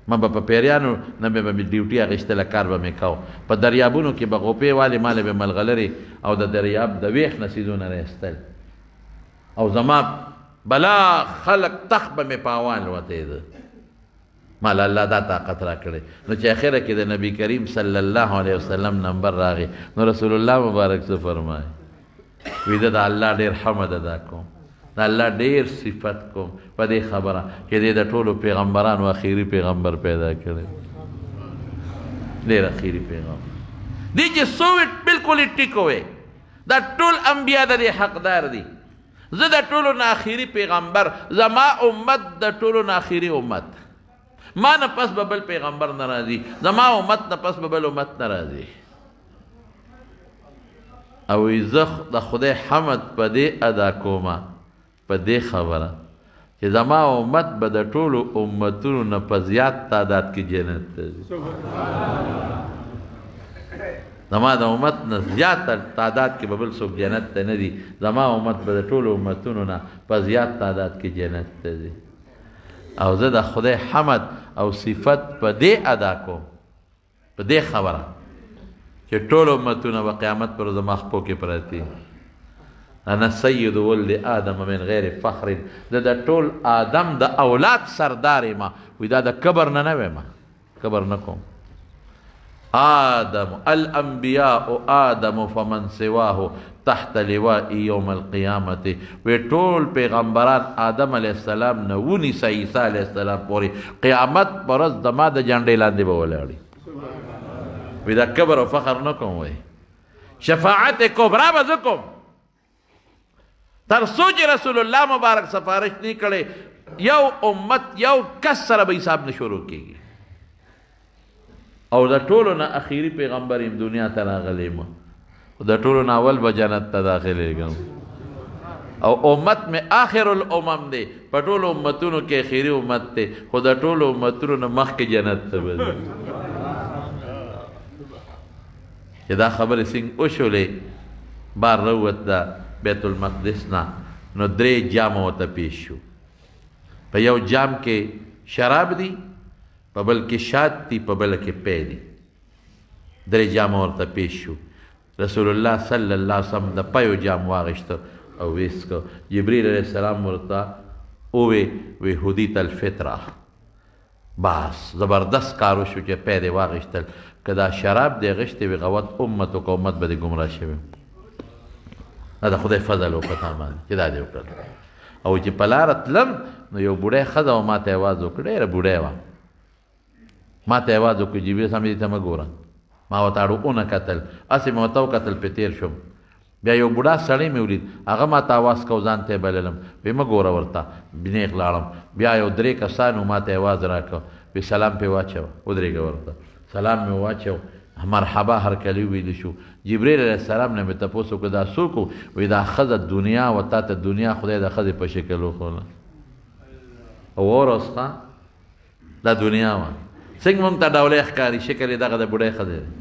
Speaker 1: ما به په پیریانو نه به مې ډیوټي اخیستله، کار به مې کو. په دریابونو کې به غوپې والې مالې به ملغلرې او د دریاب د ویښ نه څیزونه راایستل او زما بلا خلق تخ به مې په اوان وتېده. مال الله دا طاقت را کړی. نو چې اخره کې د نبی کریم صلی الله علیه وسلم نمبر راغی نو رسول الله مبارک څه فرمایي؟ وی د الله ډېر حمد ادا کوم، د الله ډېر صفت کوم په دې خبره چې دې د ټولو پیغمبرانو اخیری پیغمبر پیدا کړی، ډېر اخیری پیغمبر دی چې سویټ بالکل ټیک وې. دا ټول انبیا د دې حقدار دي. زه د ټولو نه اخیری پیغمبر، زما امت د ټولو نه اخیری امت، ما نه پس به بل پیغمبر نه راځي، زما امت نه پس به بل امت نه راځي. او زه د خدای حمد په دې ادا کومه په دې خبره چې زما امت به د ټولو امتونو نه په زیات تعداد کې جنت ته ځي. زما د امت نه زیات تعداد کې به بل څوک جنت ته نه ځي، زما امت به د ټولو امتونو نه په زیات تعداد کې جنت ته ځي. او زه د خدای حمد او صفت په دې ادا کوم په دې خبره چې ټول امتونه به قیامت پر زما خپو کې پراته. انا سید ولد آدم من غیر فخر، د ټول آدم د اولاد سردار ما. وی دا د کبر نه نه ویم، کبر نه کوم. آدم الانبیاء آدم فمن سواه تحت لواء یوم القیامت. وی ټول پیغمبران آدم علیه السلام نه ونیسه عیسی علیه السلام پورې قیامت پر ورځ زما د جنډې لاندې به ولاړي. وی دا کبر او فخر نه کوم. وی شفاعت کبرا به زه کوم تر څو چې رسول الله مبارک سفارش نه کړي یو امت یو کس سره به حساب نه شروع کېږي. او د ټولو نه اخیری پیغمبر یم دنیا ته راغلی یم، د ټولو نه اول به جنت ته داخلېږم او امت مې آخر الامم دی. په ټولو امتونو کې اخیری امت دی خو د ټولو امتونو نه مخکې جنت ته به ځي. چې دا خبرې څنګه وشولې، بار راووت د بیت المقدس نه نو 3 جامه ورته پیش شو. په یو جام کې شراب دي، په بل کې شات دي، په بل کې پی دي. 3 جامه ورته پیش شو. رسول الله صلی الله علیه وسلم د پیو جام واغشته او ویسکو. جبریل علیه السلام ورته ووی هدیت الفطره. بس زبردست کارو شو چې پی دې واغشتل. که دا شراب دې غشتې وي غوت امتو که امت به دې ګمراه شوی. دا د خدای فضل و په تا باندې چې دا دې وکړل. او چې په لاره تلم نو یو بوډۍ ښځه وه، ما ته یې اواز وکړ، ډېره بوډۍ وه. ما ته یې اواز وکړ جبریل صاحب دې ته مه ګوره. ما ورته اړوونه کتل، هسې مې ورته وکتل پې تېر شوم. بیا یو بوډا سړی مې ولید، هغه ما ته اواز کو، ځان ته یې بللم، ویې مه ګوره ورته. نیغ لاړم. بیا یو 3 کسانو ما ته اواز راکړ، وی سلام پې واچوه، ودرېږه ورته. سلام مې واچو، مرحبا هرکلی ویل شو. جبریل علیه السلام نه مې تپوس وکړ دا څوک و؟ وایي دا ښځه دنیا و تا ته دنیا خدای د ښځې په شکل وښوله. او اوس ښه دا دنیا وه څنګه موږ ته ډولۍ ښکاري، شکل یې دغه د بوډۍ ښځې دی.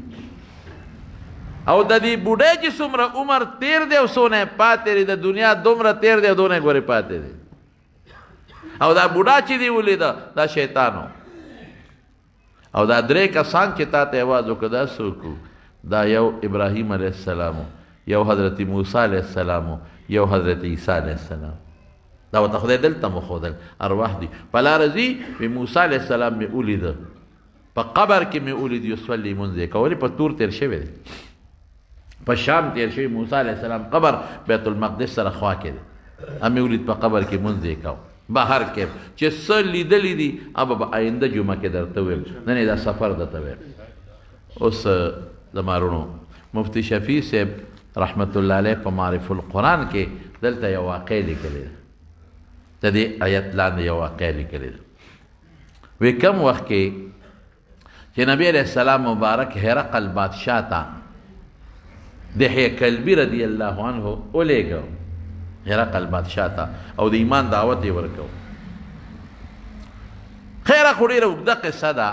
Speaker 1: او د دې بوډۍ چې څومره عمر تېر دی او څونه یې پاتې دی، د دنیا دومره تېر دی او دونه یې ګورې پاتې دی. او دا بوډا چې دی ولیده دا شیطان و. او دا 3 کسان چې تا ته اواز وکړه دا څوک و؟ دا یو ابراهیم علیه السلام، یو حضرت موسی علیه السلام، یو حضرت عیسی علیه السلام. دا ورته خدای دلته مښودل ارواح دي. په لاره ځي وی موسی علیه السلام مې ولیده، په قبر کې مې ولید یصلي، لمونځ یې کولې، په تور تېر شوی دی. په شام تیر شوي موسی علیه السلام قبر بیت المقدس سره خوا کې دی امې ولید په قبر کې مونځ یې کو بهر کې چې څه لیدلي دي ابه به آینده جمعه کې درته ویل نه دا سفر درته ویل. اوس زما رونو مفتی شفیع صاحب رحمت الله علیه په معرف القرآن کې دلته یو واقع لیکلی ده د دې آیت لاندې یو واقع لیکلی ده وی کم وخت کې چې نبی علیہ السلام مبارک هرقل بادشاہ ته دحیه کلبی رضی الله عنه ولیږو هرقل بادشاہ ته او د ایمان دعوت یې ورکو. خیره خو ډېره اوږده قصه ده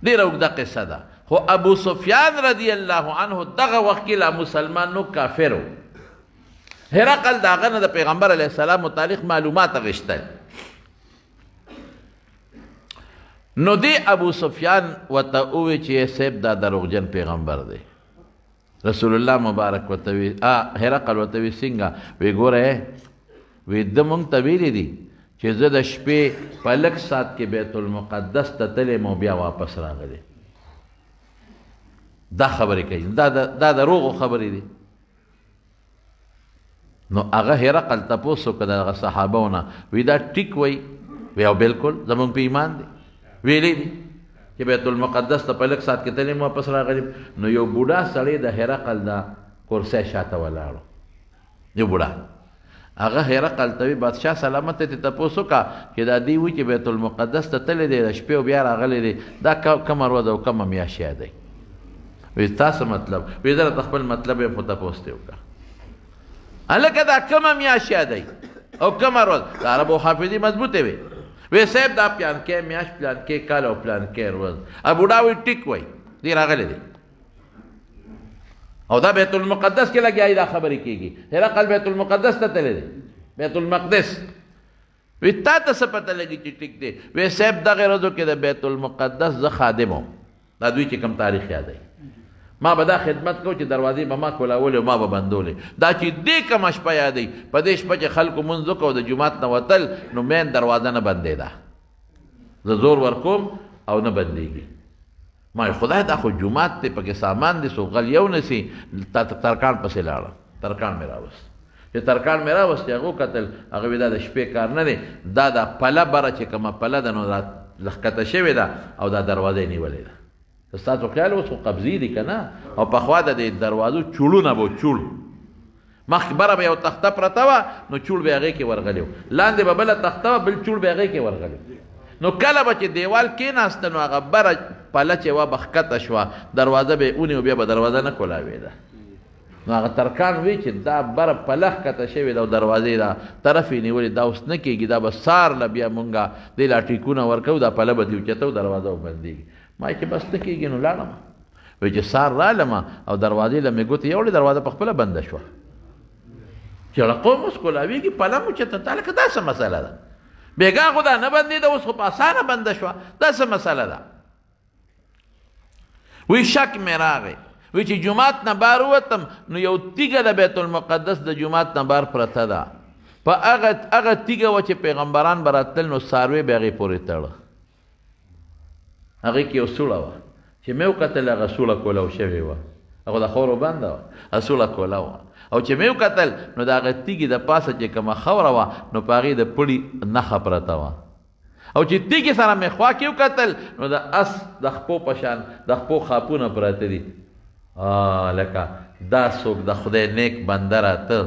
Speaker 1: ډېره اوږده قصه ده خو ابو سفیان رضی الله عنه دغه وخت کې لا مسلمان نو کافر و. هرقل د هغه نه د پیغمبر علیه السلام متعلق معلومات غوښتل نو دی ابو سفیان ورته ووی چې صاحب دا دروغجن پیغمبر دی. رسول الله مبارک ورته وی هرقل ورته وی څنګه وی ګوره وی د مونږ ته ویلي دي چې زه د شپې په لږ ساعت کې بیت المقدس ته تللی م او بیا واپس راغلی. دا خبرې کوي دا دروغو خبرې دي. نو هغه هرقل تپوس وکړه د هغه صحابهونه وی دا ټیک وی وی او بالکل زمونږ په ایمان دی ویلی دي چې بیت المقدس ته په لږ ساعت کې تللی م واپس راغلی. نو یو بوډا سړی د هرقل دا کرسی شاته ولاړو یو بوډا هغه هرقل ته وی بادشاه سلامت ته تپوس وکړه چې دا دی وی چې بیت المقدس ته تللی دی د شپې او بیا راغلی دی دا کومه ورځ او کومه میاشت دی وی تاسو مطلب وی زه راته خپل مطلب یې خو تپوس ته وکړه هلکه دا کومه میاشت دی او کومه ورځ د عربو حافظي مضبوطې وي وی صاحب دا پلانکې میاشت پلانکې کال او پلانکې ورځ بوډا وی ټیک وی دی راغلی دی او دا بیت المقدس کې لګیا دا خبرې کېږي هرقل بیت المقدس ته تللی دی بیت المقدس وی تا ته څه پته لګي چې ټیک دی وی صاحب دغې ورځو کې د بیت المقدس زه خادم وم دا دوی چې کوم تاریخ یادوي ما به دا خدمت کو چې دروازې به ما کولولې او ما به بندولې دا چې دې کومه شپه یادوي په دې شپه چې خلکو مونځ وکړو د جومات نه وتل نو مین دروازه نه بندېده زه زور ورکوم او نه بندېږي ما خدای دا خو جومات دی پکې سامان دی سو غل یو نسي ترکان پسې لاړه ترکان مې راوست چې ترکان مې راوست هغه کتل هغه وی دا د شپې کار نه دی دا د پله بره چې کومه پله ده نو دا لښکته شوې ده او دا دروازه یې نیولې ده ستاسو خیال اوس خو قبضې دي که نه او پخوا د دې دروازو چوړونه به چوړ مخکې بره به یو تخته پرته وه نو چوړ به هغې کې ورغلی و لاندې به بله تخته وه بل چوړ به هغې کې ورغلی نو کله به چې دیوال کېناسته نو هغه بره پله چې وه به ښکته شوه دروازه به یې ونیو بیا به دروازه نه کولاوېده نو هغه ترکان وی چې دا بره پله ښکته شوې ده او دروازې دا طرف یې نیولې دا اوس نه کېږي دا به سار له بیا مونږ دې لا ټیکونه ورکوو دا پله به دې اوچته و دروازه به بندېږي ما چې بس نه کېږي نو لاړم وی چې سار رالم او دروازې له مې ګوتې یوړې دروازه په خپله بنده شوه چې قوم اوس کولاوېږي پله مو چېرته تا لکه دا څه مسله ده بېګا خو دا نه بندېده اوس خو په اسانه بنده شوه دا څه مسله ده وی شک مې راغی وی چې جومات نه بار ووتم نو یو تیږه د بیت المقدس د جومات نه بار پرته ده په هغه تیږه وه چې پیغمبران به راتلل نو څاروی به هغې پورې تړه هغې کې یو سوړه وه چې مې وکتل هغه سوړه کولو شوې وه هغه د خاورو بنده وه سوړه کوله وه او چې مې وکتل نو د هغه تیږې د پاسه چې کومه خاوره وه نو په هغې د پړي نښه پرته وه او چې تیږې سره مې خوا کې وکتل نو د اس د خپو په شان د خپو خاپونه پراته دي لکه دا څوک د خدای نیک بنده راته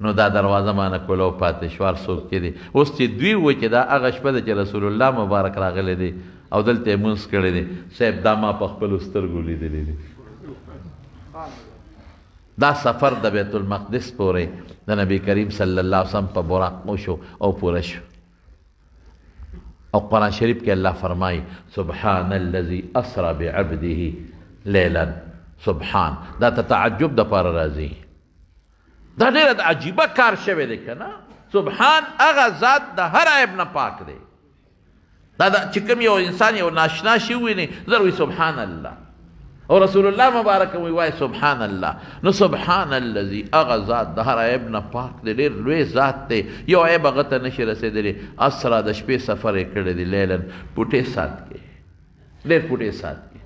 Speaker 1: نو دا دروازه مانه کولو پاتې شوار څوک کې دي اوس چې دوی وایي چې دا هغه شپه ده چې رسول الله مبارک راغلی دی او دلته یې مونځ کړی دی صاحب دا ما په خپلو سترګو لیدلی دی دا سفر د بیت المقدس پورې د نبی کریم صلی الله علیه وسلم په براق وشو او پوره شو او قرآن شریف کې الله فرمایي سبحان الذي اسرى بعبده لیلا سبحان دا ته تعجب د پاره راځي دا ډېره عجیبه کار شوی دی که نه سبحان هغه ذات د هر عیب نه پاک دی دا چې کوم یو انسان یو ناشنا شي وویني زر وایي سبحان الله او رسول الله مبارک وایي سبحان الله نو سبحان الذي هغه ذات د هر عیب نه پاک دی ډېر لوی ذات دی یو عیب هغه ته نشي رسېدلی اسرا د شپې سفر یې کړی دی لیلن پوټې سات کې ډېر پوټې سات کې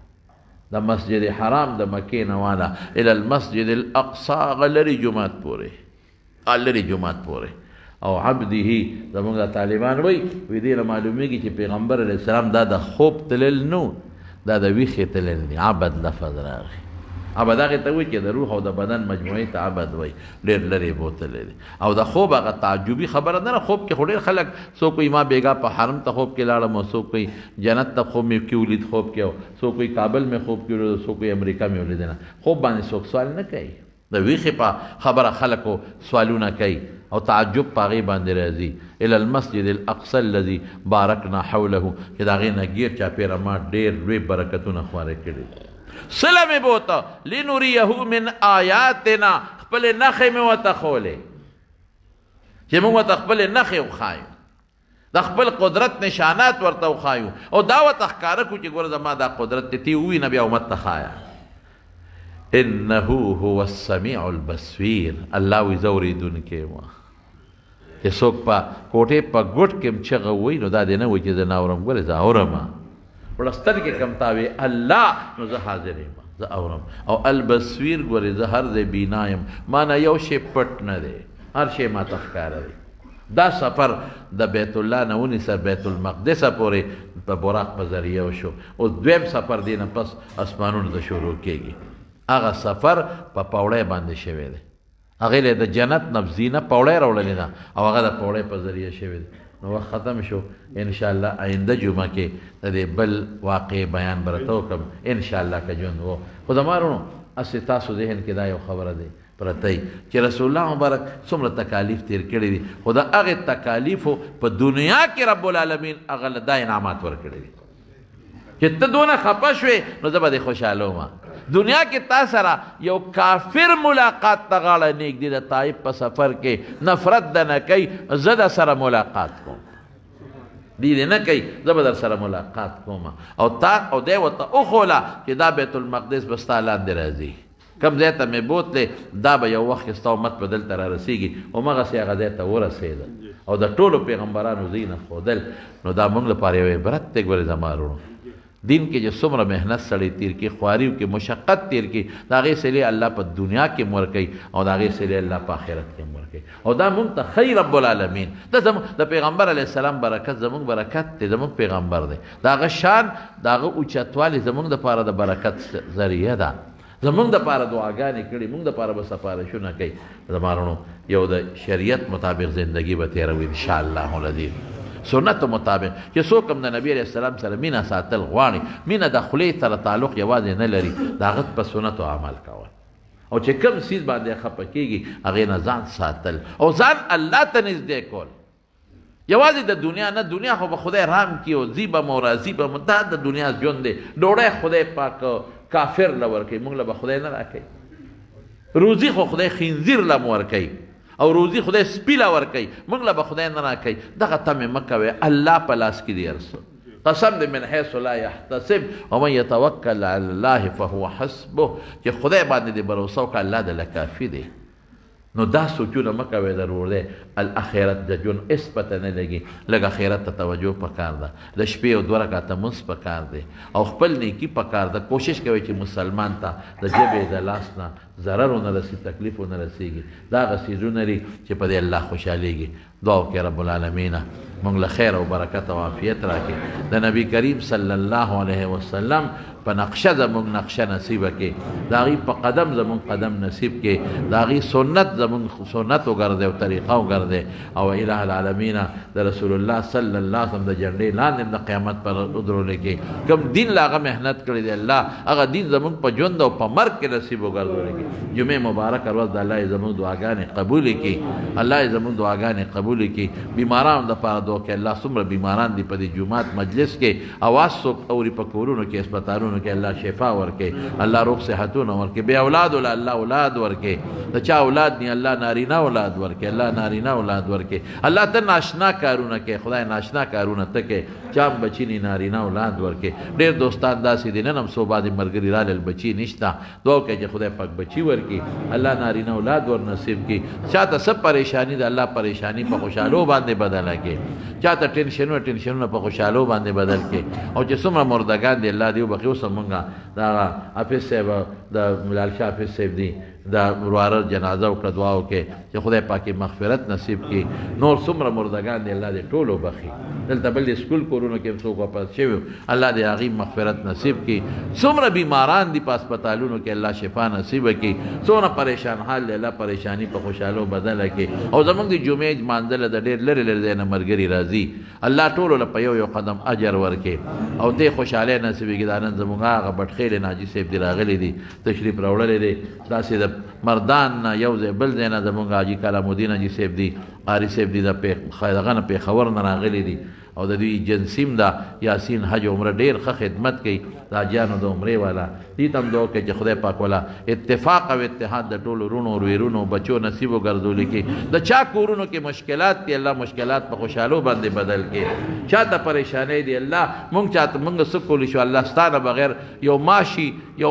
Speaker 1: د مسجد حرام د مکې نه والا الى المسجد الاقصى غلری جمعات پورې غلری جمعات پورې او عبده زمونږ د طالبان وی دې نه معلومیږي چې پیغمبر علیه السلام دا د خوب تلل نو دا د ویښې تلل دي عبد لفظ راغی عبد هغې ته وایي چې د روح او د بدن مجموعې ته عبد وایي ډېر لرې بوتلی دی او د خوب هغه تعجبي خبره نه ده خوب کې خو ډېر خلک څوک وایي ما بیګا په حرم ته خوب کې لاړم او څوک وایي جنت ته خوب مې کې ولید خوب کې او څوک وایي کابل مې خوب کې ولید څوک وایي امریکا مې ولید نه خوب باندې څوک سوال نه کوي د ویښې په خبره خلکو سوالونه کوي او تعجب په هغې باندې راځي الى المسجد الاقصى الذي بارکنا حوله چې د هغې نه ګیر چاپېره ما ډېر لوی برکتونه خواره کړي صله مې بوته لنریه من آیاتنا خپلې نښې مې ورته ښولې چې موږ ورته خپلې نښې وښایو د خپل قدرت نشانات ورته وښایو او دا ورته ښکاره کړو چې ګوره زما دا قدرت دی تی ووینه بیا امت ته ښایه انه هو السمیع البصیر الله وایي زه اورېدونکی یم چې څوک په کوټې په ګوټ کې هم چغه ووایي نو دا دې نه وایي چې زه نه اورم ګورې زه اورم وړه سترګې کم تاوې الله نو زه حاضر یم زه اورم او البصیر ګورې زه هر ځای بینا یم ما نه یو شی پټ نه دی هر شی ما ته ښکاره دی دا سفر د بیت الله نه ونیسه بیت المقدس پورې په براق په ذریعه وشو اوس دویم سفر دی نه پس اسمانونو ته شروع کېږي هغه سفر په پوړی باندې شوی دی هغې له د جنت نه زینه پوړی راوړلې ده او هغه د پوړی په ذریعه شوی دی نو وخت ختم شو انشاءالله آینده جمعه کې د دې بل واقع بیان به راته وکړم انشاءالله که ژوند و خو زما وروڼو هسې تاسو ذهن کې دا یو خبره دی پرته چې رسول الله مبارک څومره تکالیف تیر کړي دي خو د هغې تکالیفو په دنیا کې رب العالمین هغه له دا انعامات ورکړي دي چې ته دونه خفه شوې نو زه به دې خوشحاله وم دنیا کې تا سره یو کافر ملاقات ته غاړه نږدې د طایف په سفر کې نفرت د نه کوي زه در سره ملاقات کوم دی دې نه کوي زه به در سره ملاقات کوم او تا او دی ورته وښوله چې دا بیت المقدس به ستا لاندې راځي کوم ځای ته مې بوتلې دا به یو وخت کې ستا امت به دلته را رسېږي همغسې هغه ځای ته ورسېده او د ټولو پیغمبرانو ځای نه ښودل نو دا موږ لپاره یو عبرت دی ګورې زما وروڼو دین کې چې څومره محنت سړی تیر کې خواریو کې مشقت تیر کې د هغې صلې الله په دنیا کې هم ورکوي او د هغې صلې الله په آخرت کې هم ورکوي او دا موږ ته ښایي رب العالمین دا زموږ د پیغمبر علیه السلام برکت زموږ برکت دی زموږ پیغمبر دی د هغه شان د هغه اوچتوالی زموږ دپاره د برکت ذریعه ده زمونږ دپاره دعاګانې کړي مونږ دپاره به سفارشونه کوي زما وروڼو یو د شریعت مطابق زندگی به تېروي انشاءالله العظیم سنت مطابق چې څوک هم د نبي علیه السلام سره مینه ساتل غواړي مینه د خولې سره تعلق یوازې نه لري د هغه په سنتو عمل کول او چې کوم څیز باندې خفه کېږي هغې نه ځان ساتل او ځان الله ته نږدې کول یوازې د دنیا نه دنیا خو به خدای رحم کړي او ځي به م او راځي به م دا د دنیا ژوند دی ډوډۍ خدای پاک کافر له ورکوي موږ له به خدای نه راکوي روزي خو خدای خنزیر له م ورکوي او روزي خدای سپي له ورکوي موږ له به خدای نه راکوي دغه تمې مه کوئ الله په لاس کې دی هر څه قسم دی من حیث لا یحتسب ومن یتوکل علی الله فهو حسبه چې خدای باندې دې بروسه وکړه الله دله کافي دی نو دا سوچونه مه کوئ ضرور دی الاخرت د ژوند هېڅ پته نه لګي لږ اخرت ته توجه پکار ده د شپې او 2 رکعته مونځ پکار دی او خپل نیکي پکار ده کوشش کوئ چې مسلمان ته د ژبې د لاس نه ضرر ونه رسي تکلیف ونه رسېږي دا هغه څیزونه لري چې په دې الله خوشحالېږي دعا وکړئ رب العالمین موږ له خیر او برکت او عافیت راکړي د نبي کریم صلی الله علیه وسلم په نقشه زمونږ نقشه نصیبه کړي د هغې په قدم زمونږ قدم نصیب کړي د هغې سنت زمونږ سنت وګرځئ او طریقه وګرځئ او اله العالمین د رسول الله صلی الله علیه وسلم د جنډې لاندې د قیامت پر ودرولې کړي کوم دین له هغه محنت کړی دی الله هغه دین زمونږ په ژوند او په مرګ کې نصیب وګرځولې کړي جمعې مبارکه ورځ د الله یې زمونږ دعاګانې قبولې کړي الله یې زمونږ دعاګانې قبولې کړي بیمارانو دپاره دعا کوي الله څومره بیماران دي په دې جومات مجلس کې اواز څوک اوري په کورونو کې هسپتالونو کې الله شفا ورکړي الله روغ صحتونه ورکړي بې اولادو له الله اولاد ورکړي د چا اولاد نی الله نارینه اولاد ورکې، الله نارینه اولاد ورکې. الله ته ناشنا کارونه کې خدای ناشنا کارونه ته کې چا بچی نی نارینه اولاد ورکې. ډېر دوستان داسې دي نن هم څو بعد ملګري رالل بچي نشته، دعا وکړئ چې خدای پاک بچي ورکړي، الله نارینه اولاد ور نصیب کړي. چاته څه پریشانی ده الله پریشانی په خوشحالو باندې بدله کړي، چاته ټینشنونه په خوشحالو باندې بدل کړي. او چې څومره مردگان دي الله دې وبخښي. اوس مونږه دا حافظ صاحب د ملال شاه حافظ صاحب دي دا ورواره جنازه وکړه، دعا وکړئ چې خدای پاک مغفرت نصیب کړي. نور څومره مردگان دي الله دې ټول وبخښي. دلته بل سکول کورونو کې څوک واپس شوي الله دې هغې مغفرت نصیب کړي. څومره بیماران دي په هسپتالونو کې الله شفا نصیبه کړي. څومره پریشان حال دی الله پریشانی په خوشحالو بدله کړي. او زمونږ د جمعې لمانځله د ډېر لرې لرې ځای نه ملګري راځي، الله ټولو له په یو قدم اجر ورکړي او دې خوشحالۍ نصیبېږي. دا نن زمونږ هغه بټخیل ناجي صاحب دي راغلی دي، تشریف راوړلی دی. داسې د مردان نه یو ځای بل ځای نه زمونږ حاجي کلام الدین حاجي صاحب دي، قاري صاحب دي، د دغه نه پېښور نه راغلي دي او د دوی جنسیم دا یاسین حج عمره ډېر ښه خدمت کوي د حاجیانو د عمرې والا. دې ته هم دعا وکړئ چې خدای پاک والا اتفاق او اتحاد د ټولو وروڼو ورویرونو بچو نصیب وګرځولي کړي. د چا کورونو کې مشکلات دي الله مشکلات په خوشحالو باندې بدل کړي. چاته پریشانۍ دي الله مونږ چاته مونږ څه کولی شو الله ستا نه بغیر یو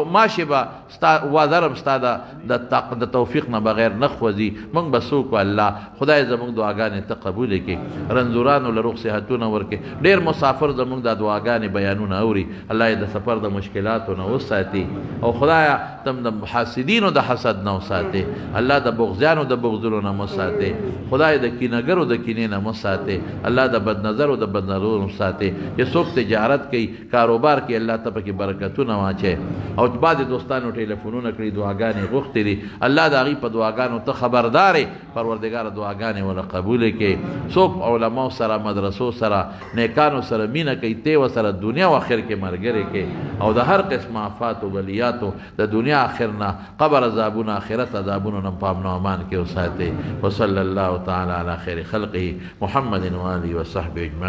Speaker 1: ماشي به ستا وادرم ستا د توفیق نه بغیر نه خوځي. مونږ به څوک الله خدای زمونږ دعاګانې ته قبولې کړي، رنځورانو له روغ صحتونه ورکړي. ډېر مسافر زمونږ د دعاګانې بیانونه اوري، الله یې د سفر د مشکلاتو نه وساتي او خدایا تم د حاسدینو د حسد نه وساتي، الله د بغضیانو د بغضونو نه وساتي، خدای د کینهګرو د کینې نه وساتي، الله د بدنظرو د بدنظرو نه وساتي. چې څوک تجارت کوي کاروبار کوي الله ته پکې برکتونه واچي. او بعضې دوستانو ټلیفونونه کړي دعاګانې غوښتې دي، الله د هغې په دعاګانو ته خبردارې پروردګاره دعاګانې ورله قبولې کړي. څوک علماو سره مدرسو سره نیکانو سره مینه کوي ته ورسره دنیا او آخر کې ملګری کوي او د هر قسم آفات و بلیاتو د دنیا آخر نه قبر عذابونه آخرت عذابونو نه په امن و امان کې وساتي. وصلی الله تعالی علی خیر خلقه محمد و آله و صحبه اجمعین.